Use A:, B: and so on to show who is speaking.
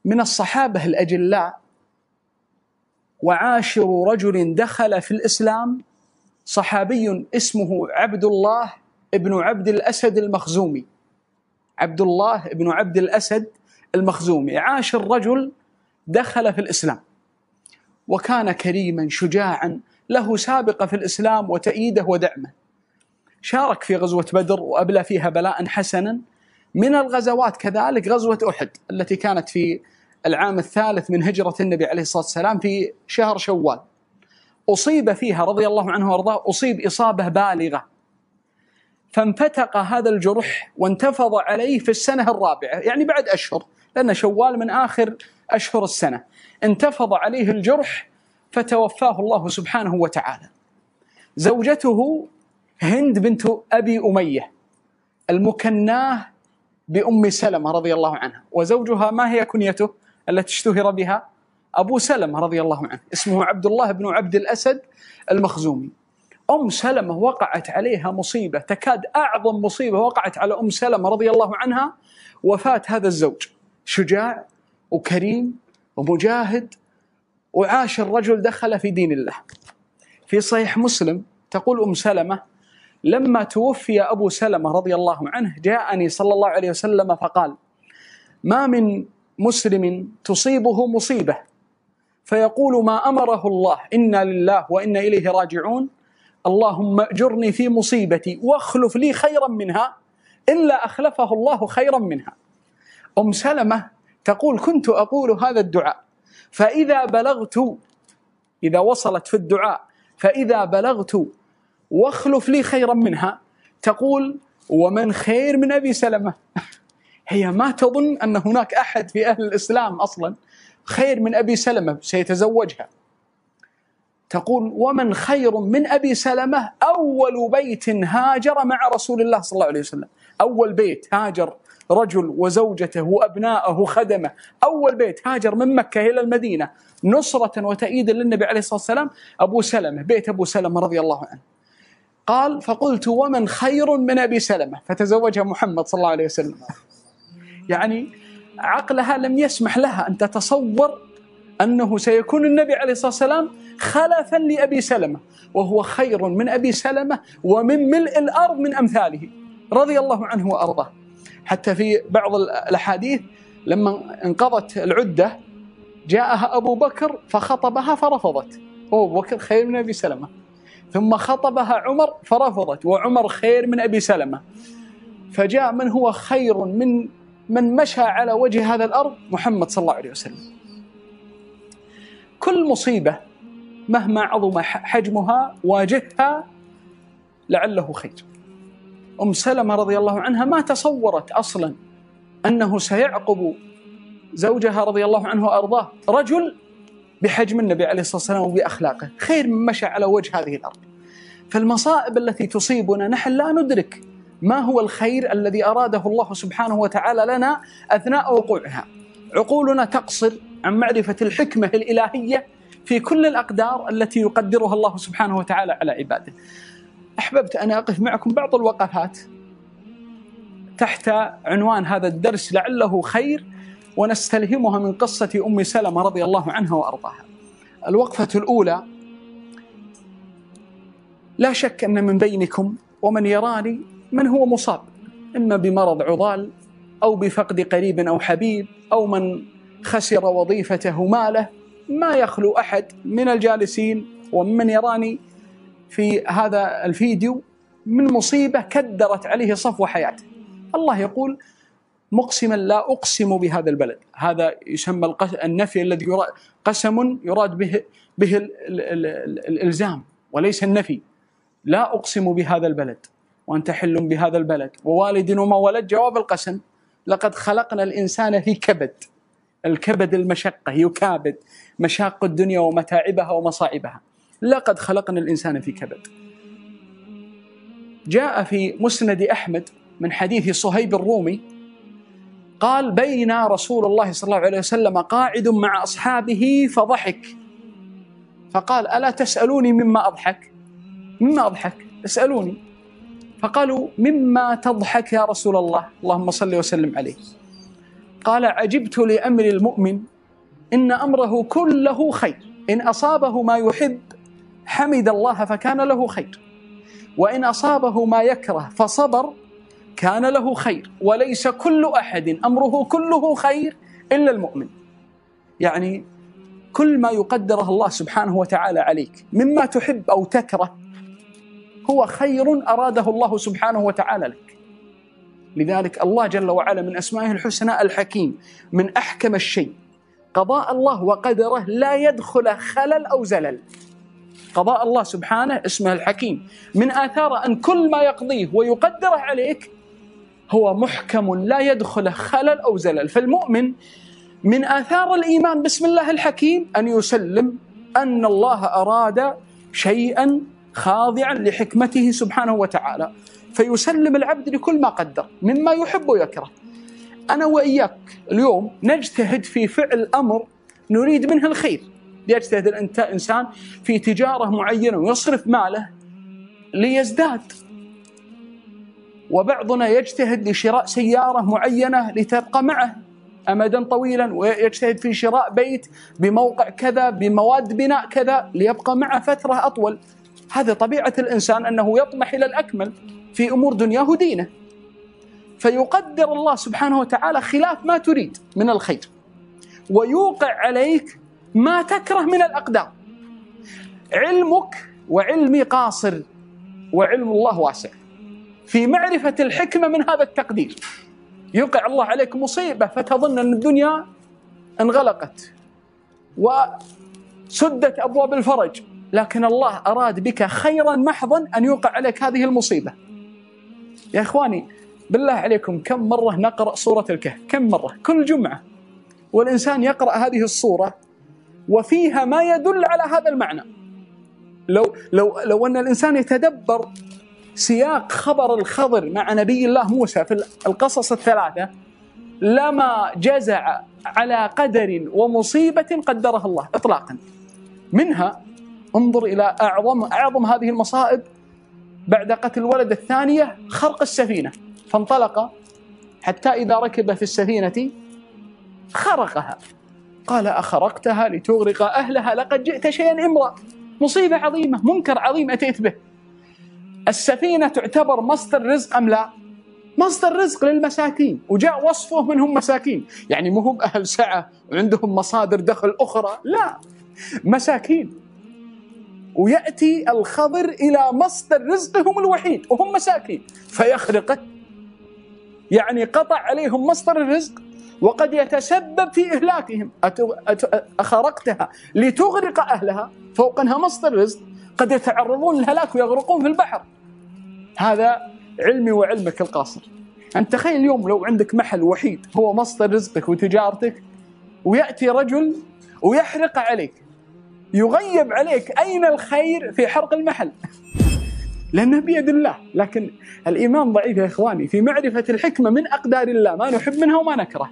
A: من الصحابة الأجلاء وعاشر رجل دخل في الإسلام صحابي اسمه عبد الله بن عبد الأسد المخزومي. عبد الله بن عبد الأسد المخزومي عاشر رجل دخل في الإسلام، وكان كريما شجاعا له سابقة في الإسلام وتأييده ودعمه. شارك في غزوة بدر وأبلى فيها بلاء حسنا. من الغزوات كذلك غزوة أحد التي كانت في العام الثالث من هجرة النبي عليه الصلاة والسلام في شهر شوال. أصيب فيها رضي الله عنه وارضاه، أصيب إصابة بالغة، فانفتق هذا الجرح وانتفض عليه في السنة الرابعة، يعني بعد أشهر، لأن شوال من آخر أشهر السنة. انتفض عليه الجرح فتوفاه الله سبحانه وتعالى. زوجته هند بنت أبي أمية المكناه بأم سلمة رضي الله عنها، وزوجها ما هي كنيته التي اشتهر بها؟ أبو سلمة رضي الله عنه، اسمه عبد الله بن عبد الأسد المخزومي. أم سلمة وقعت عليها مصيبة تكاد أعظم مصيبة وقعت على أم سلمة رضي الله عنها، وفاة هذا الزوج شجاع وكريم ومجاهد، وعاش الرجل دخل في دين الله. في صحيح مسلم تقول أم سلمة: لما توفي أبو سلمة رضي الله عنه جاءني صلى الله عليه وسلم فقال: ما من مسلم تصيبه مصيبة فيقول ما أمره الله إنا لله وإنا إليه راجعون، اللهم أجرني في مصيبتي واخلف لي خيرا منها، إلا أخلفه الله خيرا منها. أم سلمة تقول: كنت أقول هذا الدعاء فإذا بلغت، إذا وصلت في الدعاء فإذا بلغت واخلف لي خيرا منها، تقول: ومن خير من أبي سلمة؟ هي ما تظن أن هناك أحد في أهل الإسلام أصلا خير من أبي سلمة سيتزوجها. تقول: ومن خير من أبي سلمة أول بيت هاجر مع رسول الله صلى الله عليه وسلم. أول بيت هاجر رجل وزوجته وأبناءه خدمه، أول بيت هاجر من مكة إلى المدينة نصرة وتأييدا للنبي عليه الصلاة والسلام أبو سلمة، بيت أبو سلمة رضي الله عنه. قال: فقلت ومن خير من أبي سلمة؟ فتزوجها محمد صلى الله عليه وسلم. يعني عقلها لم يسمح لها أن تتصور أنه سيكون النبي عليه الصلاة والسلام خلفا لأبي سلمة، وهو خير من أبي سلمة ومن ملء الأرض من أمثاله رضي الله عنه وأرضاه. حتى في بعض الأحاديث لما انقضت العدة جاءها أبو بكر فخطبها فرفضت، أبو بكر خير من أبي سلمة، ثم خطبها عمر فرفضت، وعمر خير من أبي سلمة، فجاء من هو خير من مشى على وجه هذا الأرض؟ محمد صلى الله عليه وسلم. كل مصيبة مهما عظم حجمها واجهها لعله خير. أم سلمة رضي الله عنها ما تصورت أصلا أنه سيعقب زوجها رضي الله عنه وأرضاه رجل بحجم النبي عليه الصلاة والسلام وبأخلاقه، خير من مشى على وجه هذه الأرض. فالمصائب التي تصيبنا نحن لا ندرك ما هو الخير الذي أراده الله سبحانه وتعالى لنا أثناء وقوعها. عقولنا تقصر عن معرفة الحكمة الإلهية في كل الأقدار التي يقدرها الله سبحانه وتعالى على عباده. أحببت أن أقف معكم بعض الوقفات تحت عنوان هذا الدرس لعله خير، ونستلهمها من قصة أم سلمة رضي الله عنها وأرضاها. الوقفة الأولى: لا شك أن من بينكم ومن يراني من هو مصاب إما بمرض عضال أو بفقد قريب أو حبيب، أو من خسر وظيفته ماله. ما يخلو أحد من الجالسين ومن يراني في هذا الفيديو من مصيبة كدرت عليه صفو حياته. الله يقول مقسما لا أقسم بهذا البلد، هذا يسمى النفي الذي قسم يراد به الإلزام وليس النفي. لا أقسم بهذا البلد وأنت حل بهذا البلد ووالد وما ولد. جواب القسم: لقد خلقنا الإنسان في كبد. الكبد المشقة، يكابد مشاق الدنيا ومتاعبها ومصاعبها. لقد خلقنا الإنسان في كبد. جاء في مسند أحمد من حديث صهيب الرومي قال: بين رسول الله صلى الله عليه وسلم قاعد مع أصحابه فضحك فقال: ألا تسألوني مما أضحك؟ مما أضحك؟ اسألوني. فقالوا: مما تضحك يا رسول الله؟ اللهم صل وسلم عليه. قال عجبت لأمر المؤمن إن أمره كله خير، إن أصابه ما يحب حمد الله فكان له خير، وإن أصابه ما يكره فصبر كان له خير، وليس كل أحد أمره كله خير إلا المؤمن. يعني كل ما يقدره الله سبحانه وتعالى عليك مما تحب أو تكره هو خير أراده الله سبحانه وتعالى لك. لذلك الله جل وعلا من أسمائه الحسنى الحكيم، من أحكم الشيء قضاء الله وقدره لا يدخل خلل أو زلل. قضاء الله سبحانه اسمه الحكيم، من آثار أن كل ما يقضيه ويقدره عليك هو محكم لا يدخل خلل أو زلل. فالمؤمن من آثار الإيمان بسم الله الحكيم أن يسلم أن الله أراد شيئا خاضعا لحكمته سبحانه وتعالى، فيسلم العبد لكل ما قدر مما يحب ويكره. أنا وإياك اليوم نجتهد في فعل أمر نريد منه الخير، يجتهد الإنسان في تجارة معينة ويصرف ماله ليزداد، وبعضنا يجتهد لشراء سيارة معينة لتبقى معه أمدا طويلا، ويجتهد في شراء بيت بموقع كذا بمواد بناء كذا ليبقى معه فترة أطول. هذا طبيعة الإنسان أنه يطمح إلى الأكمل في أمور دنياه ودينه، فيقدر الله سبحانه وتعالى خلاف ما تريد من الخير، ويوقع عليك ما تكره من الأقدار. علمك وعلمي قاصر وعلم الله واسع. في معرفة الحكمة من هذا التقدير يوقع الله عليك مصيبة فتظن أن الدنيا انغلقت وسدت أبواب الفرج، لكن الله أراد بك خيرا محضا أن يوقع عليك هذه المصيبة. يا إخواني بالله عليكم كم مرة نقرأ سورة الكهف؟ كم مرة؟ كل جمعة، والإنسان يقرأ هذه السورة وفيها ما يدل على هذا المعنى. لو أن الإنسان يتدبر سياق خبر الخضر مع نبي الله موسى في القصص الثلاثة لما جزع على قدر ومصيبة قدرها الله إطلاقا. منها انظر إلى أعظم هذه المصائب بعد قتل الولد الثانية خرق السفينة، فانطلق حتى إذا ركب في السفينة خرقها، قال أخرقتها لتغرق أهلها لقد جئت شيئا إمرا. مصيبة عظيمة، منكر عظيم أتيت به. السفينة تعتبر مصدر رزق أم لا؟ مصدر رزق للمساكين، وجاء وصفه منهم مساكين، يعني مو هم أهل سعة وعندهم مصادر دخل أخرى، لا، مساكين. ويأتي الخضر إلى مصدر رزقهم الوحيد وهم مساكين فيخرقه، يعني قطع عليهم مصدر الرزق وقد يتسبب في إهلاكهم. أخرقتها لتغرق أهلها، فوق أنها مصدر رزق قد يتعرضون للهلاك ويغرقون في البحر. هذا علمي وعلمك القاصر. أنت تخيل اليوم لو عندك محل وحيد هو مصدر رزقك وتجارتك، ويأتي رجل ويحرق عليك، يغيب عليك أين الخير في حرق المحل؟ لأنه بيد الله. لكن الإيمان ضعيف يا إخواني في معرفة الحكمة من أقدار الله، ما نحب منها وما نكره.